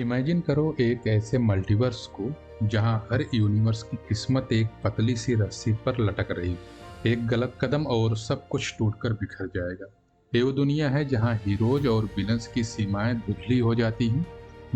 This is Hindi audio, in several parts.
इमेजिन करो एक ऐसे मल्टीवर्स को जहां हर यूनिवर्स की किस्मत एक पतली सी रस्सी पर लटक रही हो। एक गलत कदम और सब कुछ टूटकर बिखर जाएगा। ये वो दुनिया है जहां हीरोज और विलन्स की सीमाएं धुंधली हो जाती हैं,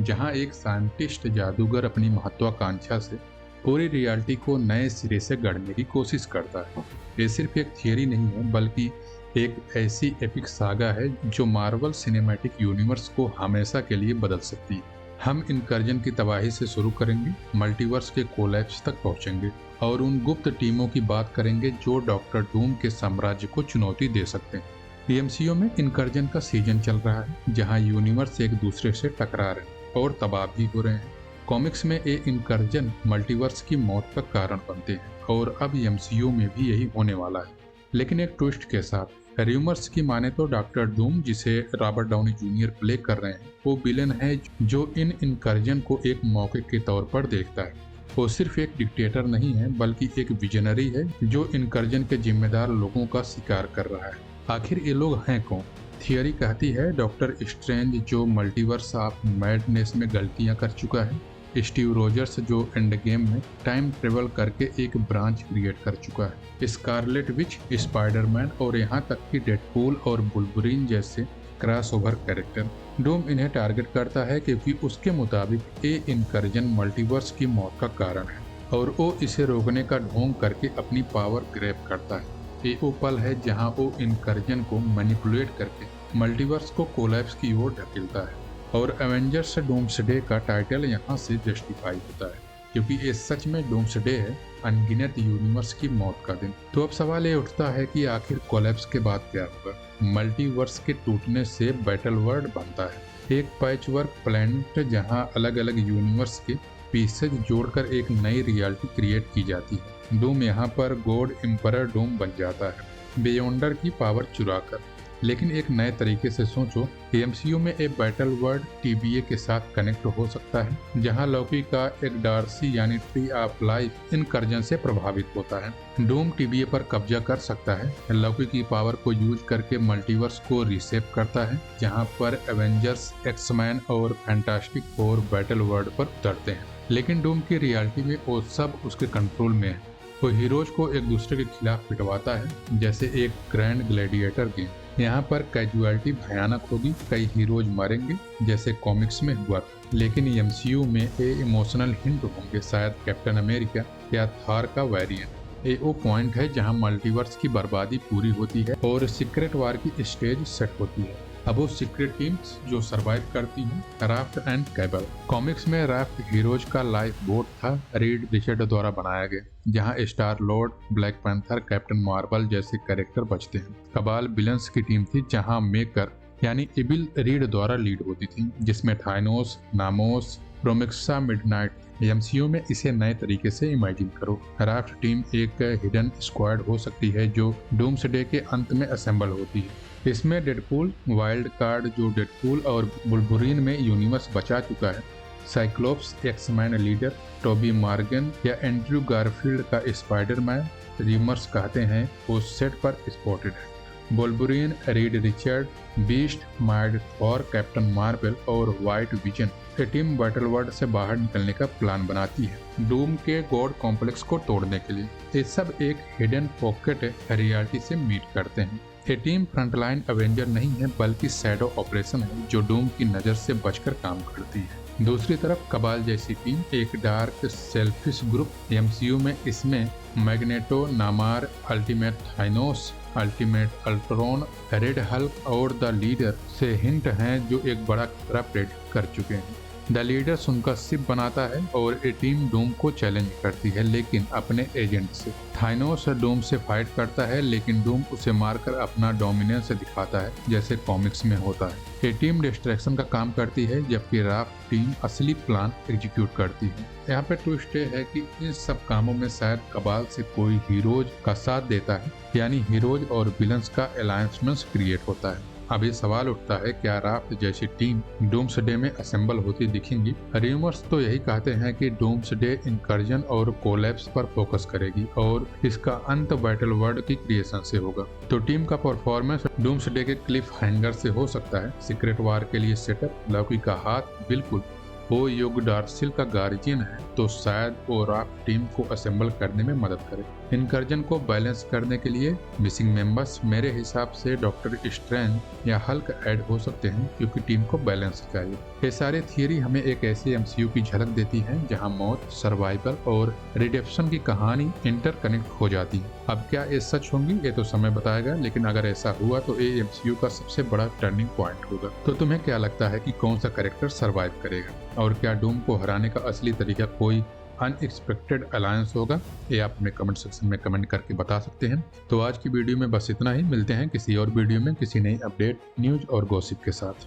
जहां एक साइंटिस्ट जादूगर अपनी महत्वाकांक्षा से पूरी रियलिटी को नए सिरे से गढ़ने की कोशिश करता है। ये सिर्फ एक थियरी नहीं है, बल्कि एक ऐसी एपिक सागा है जो मार्वल सिनेमैटिक यूनिवर्स को हमेशा के लिए बदल सकती है। हम इनकर्जन की तबाही से शुरू करेंगे, मल्टीवर्स के कोलैप्स तक पहुंचेंगे और उन गुप्त टीमों की बात करेंगे जो डॉक्टर डूम के साम्राज्य को चुनौती दे सकते हैं। एमसीयू में इनकर्जन का सीजन चल रहा है जहां यूनिवर्स एक दूसरे से टकरा रहे हैं और तबाह भी हो रहे हैं। कॉमिक्स में ये इनकर्जन मल्टीवर्स की मौत का कारण बनते हैं और अब एमसीयू में भी यही होने वाला है, लेकिन एक ट्विस्ट के साथ। र्यूमर्स की माने तो डॉक्टर डूम, जिसे रॉबर्ट डाउनी जूनियर प्ले कर रहे हैं, वो विलेन है जो इन इनकर्जन को एक मौके के तौर पर देखता है। वो सिर्फ एक डिक्टेटर नहीं है, बल्कि एक विजनरी है जो इनकर्जन के जिम्मेदार लोगों का शिकार कर रहा है। आखिर ये लोग हैं कौन? थियरी कहती है डॉक्टर स्ट्रेंज, जो मल्टीवर्स ऑफ मैडनेस में गलतियां कर चुका है। स्टीव रोजर्स, जो एंड गेम में टाइम ट्रेवल करके एक ब्रांच क्रिएट कर चुका है। स्कारलेट विच, स्पाइडरमैन और यहाँ तक कि डेडपूल और बुल्वरीन जैसे क्रॉसओवर कैरेक्टर। डूम इन्हें टारगेट करता है क्योंकि उसके मुताबिक ये इनकर्जन मल्टीवर्स की मौत का कारण है और वो इसे रोकने का ढोंग करके अपनी पावर ग्रैब करता है। ये वो पल है जहाँ वो इनकर्जन को मैनिपुलेट करके मल्टीवर्स को कोलैप्स की ओर ढकेलता है और एवेंजर्स डूम्सडे का टाइटल यहाँ से जस्टिफाई होता है, क्योंकि ये सच में डूम्सडे है, अनगिनत यूनिवर्स की मौत का दिन। तो अब सवाल ये उठता है कि आखिर कोलैप्स के बाद क्या होगा? मल्टीवर्स के टूटने से बैटल वर्ल्ड बनता है, एक पैचवर्क प्लैनेट जहाँ अलग अलग यूनिवर्स के पीसेज जोड़कर एक नई रियलिटी क्रिएट की जाती है। डूम यहाँ पर गॉड एम्परर डूम बन जाता है, बियॉन्डर की पावर चुराकर। लेकिन एक नए तरीके से सोचो, एमसीयू में एक बैटल वर्ल्ड टीबीए के साथ कनेक्ट हो सकता है, जहां लौकी का एक डार्सी यानी ट्री ऑफ लाइफ इनकर्जन से प्रभावित होता है। डूम टीबीए पर कब्जा कर सकता है, लौकी की पावर को यूज करके मल्टीवर्स को रिसेप करता है, जहां पर एवेंजर्स, एक्समैन और फैंटास्टिक फोर बैटल वर्ल्ड पर उतरते हैं। लेकिन डूम की रियलिटी में वो सब उसके कंट्रोल में है। वो हीरोज को एक दूसरे के खिलाफ पिटवाता है, जैसे एक ग्रैंड ग्लैडिएटर गेम। यहाँ पर कैजुअलिटी भयानक होगी, कई हीरोज मरेंगे जैसे कॉमिक्स में हुआ। लेकिन एमसीयू में ये इमोशनल हिंट होंगे, शायद कैप्टन अमेरिका या थार का वेरिएंट। ये वो पॉइंट है जहाँ मल्टीवर्स की बर्बादी पूरी होती है और सीक्रेट वार की स्टेज सेट होती है। अब वो सीक्रेट टीम्स जो सरवाइव करती हैं, राफ्ट एंड कैबल। कॉमिक्स में राफ्ट हीरोज का लाइफ बोट था, रीड रिचर्ड द्वारा बनाया गया, जहां star Lord, black panther, captain Marvel जैसे कैरेक्टर बचते हैं। कबाल विलन्स की टीम थी, जहां मेकर यानी इबिल रीड द्वारा लीड होती थी, जिसमें थाइनोस, नामोस, प्रोमिक्सा, मिडनाइट। एमसीयू में इसे नए तरीके से इमेजिन करो। राफ्ट टीम एक हिडन स्क्वाड हो सकती है जो डूम्सडे के अंत में असेंबल होती है। इसमें डेडपूल, वाइल्ड कार्ड जो डेडपूल और बुल्वरीन में यूनिवर्स बचा चुका है, Cyclops, X-Men leader Tobey Morgan या एंड्रयू गारफील्ड का स्पाइडरमैन, र्यूमर्स कहते हैं वो सेट पर स्पॉटेड है। Wolverine, Reed Richard, Beast, mighty Thor, Captain Marvel और व्हाइट विजन। ये टीम बैटल वर्ल्ड से बाहर निकलने का प्लान बनाती है, डूम के गॉड कॉम्प्लेक्स को तोड़ने के लिए। ये सब एक हिडन पॉकेट रियलिटी से मीट करते हैं। ये टीम फ्रंटलाइन एवेंजर नहीं है, बल्कि शैडो ऑपरेशन है जो डूम की नज़र से बचकर काम करती है। दूसरी तरफ कबाल जैसी टीम एक डार्क सेल्फिश ग्रुप। एमसीयू में इसमें Magneto, Namor, ultimate Thanos, ultimate Ultron, Red Hulk और द लीडर से हिंट हैं जो एक बड़ा खतरा प्रेडिक्ट कर चुके हैं। द लीडर्स उनका शिप बनाता है और ये टीम डूम को चैलेंज करती है, लेकिन अपने एजेंट से। थाइनोस डूम से फाइट करता है, लेकिन डूम उसे मारकर अपना डोमिनेंस दिखाता है, जैसे कॉमिक्स में होता है। ये टीम डिस्ट्रैक्शन का काम करती है, जबकि राफ्ट टीम असली प्लान एग्जीक्यूट करती है। यहाँ पे ट्विस्ट है कि इन सब कामों में शायद कबाल से कोई हीरोज का साथ देता है, यानी हीरोज और विलन्स का अलायंसमेंट क्रिएट होता है। अब ये सवाल उठता है, क्या राफ्ट जैसी टीम डूम्सडे में असेंबल होती दिखेंगी? र्यूमर्स तो यही कहते हैं कि डूम्सडे इनकर्जन और कोलैप्स पर फोकस करेगी और इसका अंत बैटल वर्ल्ड की क्रिएशन से होगा। तो टीम का परफॉर्मेंस डूम्सडे के क्लिफ हैंगर से हो सकता है। सीक्रेट वार के लिए सेटअप, लौकी का हाथ, बिल्कुल। वो युगडार्सिल का गार्जियन है तो शायद वो रॉक टीम को असेंबल करने में मदद करे। इनकर्जन को बैलेंस करने के लिए मिसिंग मेंबर्स मेरे हिसाब से डॉक्टर स्ट्रेंज या हल्क ऐड हो सकते हैं, क्योंकि टीम को बैलेंस चाहिए। ये सारी थियरी हमें एक ऐसे एमसीयू की झलक देती है जहां मौत, सर्वाइवल और रिडेम्पशन की कहानी इंटरकनेक्ट हो जाती है। अब क्या ये सच होंगी ये तो समय बताएगा, लेकिन अगर ऐसा हुआ तो ये एमसीयू का सबसे बड़ा टर्निंग पॉइंट होगा। तो तुम्हें क्या लगता है कि कौन सा कैरेक्टर सर्वाइव करेगा, और क्या डूम को हराने का असली तरीका कोई अनएक्सपेक्टेड अलायंस होगा? ये आप हमें कमेंट सेक्शन में कमेंट करके बता सकते हैं। तो आज की वीडियो में बस इतना ही। मिलते हैं किसी और वीडियो में किसी नई अपडेट, न्यूज और गॉसिप के साथ।